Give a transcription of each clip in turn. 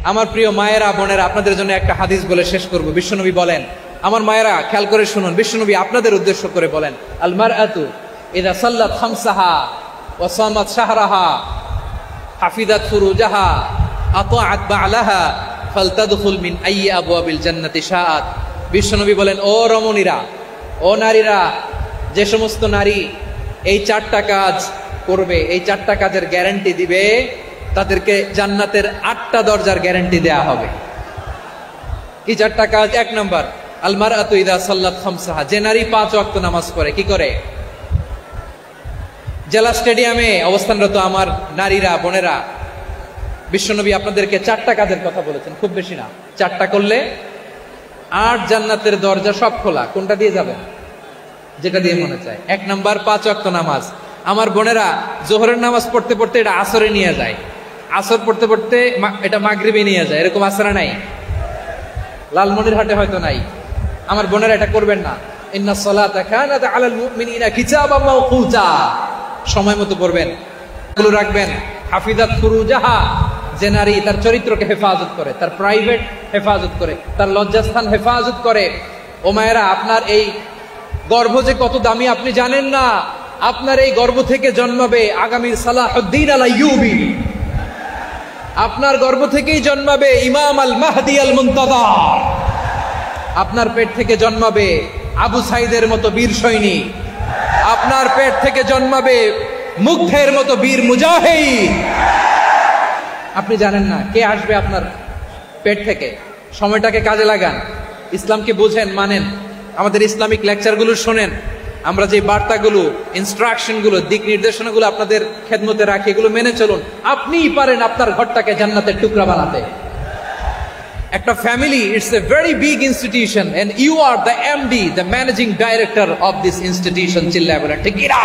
আমার প্রিয় মায়েরা বোনেরা, আপনাদের জন্য একটা হাদিস বলে শেষ করব। বিশ্বনবী বলেন, আমার মায়েরা খেয়াল করে শুনুন, বিশ্বনবী আপনাদের উদ্দেশ্য করে বলেন, আল মারআতু ইযা সাল্লাত খামসাহা ওয়া সামাত শাহরাহা হাফিজাত ফুরুজাহা আতাআত বা'লাহা ফালতাদখুল মিন আইয়ি আবওয়াবিল জান্নাতি শাআত। বিশ্বনবী বলেন, ও রমণীরা, ও নারীরা, যে সমস্ত নারী এই চারটা কাজ করবে, এই চারটা কাজের গ্যারান্টি দিবে, তাদেরকে জান্নাতের 8টা দরজার গ্যারান্টি দেয়া হবে। কি চারটা কাজ? 1 নাম্বার, আল মারআতু ইযা সাল্লাত খামসাহা, যে নারী 5 ওয়াক্ত নামাজ পড়ে। কি করে? জেলা স্টেডিয়ামে অবস্থানরত আমার নারীরা বোনেরা, বিশ্বনবী আপনাদেরকে 4টা কাজের কথা বলেছেন, খুব বেশি না। 4টা করলে 8 জান্নাতের দরজা সব খোলা। কোনটা দিয়ে যাবেন? যেটা দিয়ে মনে চায়। 1 নাম্বার 5 ওয়াক্ত নামাজ। আমার বোনেরা জোহরের নামাজ পড়তে পড়তে এটা আসরে নিয়ে যায়, আসর পড়তে পড়তে এটা মাগরিবে নিয়ে যায়। এরকম আসরা নাই? লালমনিরহাটে হয়তো নাই। আমার বোনেরা এটা করবেন না। ইন্নাস সালাতা কানাত আলাল মুমিনিনা কিতাবাম মাওকুতা, সময় মতো পড়বেন, এগুলো রাখবেন। হাফিজাত ফুরুজাহা, যে নারী তার চরিত্রকে হেফাজত করে, তার প্রাইভেট হেফাজত করে, তার লজ্জাস্থান হেফাজত করে। ও মায়েরা, আপনার এই গর্ভ যে কত দামি আপনি জানেন না। আপনার এই গর্ভ থেকে জন্মাবে আগামীর সালাহুদ্দিন আল আইয়ুবী। আপনার গর্ভ থেকেই জন্মাবে ইমাম আল মাহদি আল মুনতাযর। আপনার পেট থেকে জন্মাবে আবু সাইদের মতো বীর সৈনিক। আপনার পেট থেকে জন্মাবে মুগ্ধের মতো বীর মুজাহিদ। আপনি জানেন না কে আসবে আপনার পেট থেকে। সময়টাকে কাজে লাগান, ইসলামকে বোঝেন, মানেন, আমাদের ইসলামিক লেকচারগুলো শোনেন। আমরা যে বার্তাগুলো, ইনস্ট্রাকশনগুলো, দিক নির্দেশনাগুলো আপনাদের খেদমতে রাখি, এগুলো মেনে চলুন। আপনিই পারেন আপনার ঘরটাকে জান্নাতের টুকরা বানাতে। একটা family, it's a very big institution and you are the MD, the managing director of this institution. চিল্লায় বলেন ঠিক কিনা?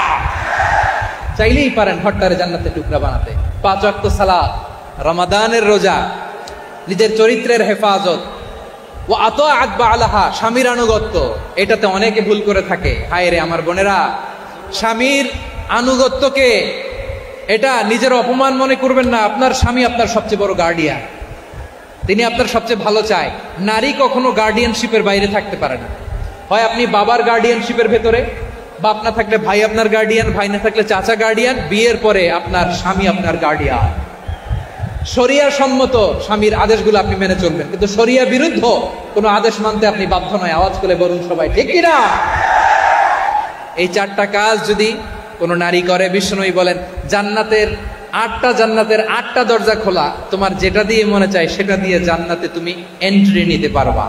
চাইলেই পারেন ঘরটারে জান্নাতের টুকরা বানাতে। 5 ওয়াক্ত সালাত, রমাদানের রোজা, নিজের চরিত্রের হেফাজত, ও আতাআত বা'লাহা, স্বামীর আনুগত্য। এটাতে অনেকে ভুল করে থাকে। হায় রে আমার বোনেরা, স্বামীর আনুগত্যকে এটা নিজের অপমান মনে করবেন না। আপনার স্বামী আপনার সবচেয়ে বড় গার্ডিয়ান, তিনি আপনার সবচেয়ে ভালো চায়। নারী কখনো গার্ডিয়ানশিপের বাইরে থাকতে পারে না। হয় আপনি বাবার গার্ডিয়ানশিপের ভেতরে, বাপ না থাকলে ভাই আপনার গার্ডিয়ান, ভাই না থাকলে চাচা গার্ডিয়ান, বিয়ের পরে আপনার স্বামী আপনার গার্ডিয়ান। শরিয়া সম্মত স্বামীর আদেশগুলো আপনি মেনে চলবেন, কিন্তু শরিয়া বিরুদ্ধ কোনো আদেশ মানতে আপনি বাধ্য নয়। আওয়াজ করে বলুন সবাই ঠিক কিনা? এই 4টা কাজ যদি কোনো নারী করে, বিশ্বনবী বলেন জান্নাতের 8টা দরজা খোলা। তোমার যেটা দিয়ে মনে চায় সেটা দিয়ে জান্নাতে তুমি এন্ট্রি নিতে পারবা।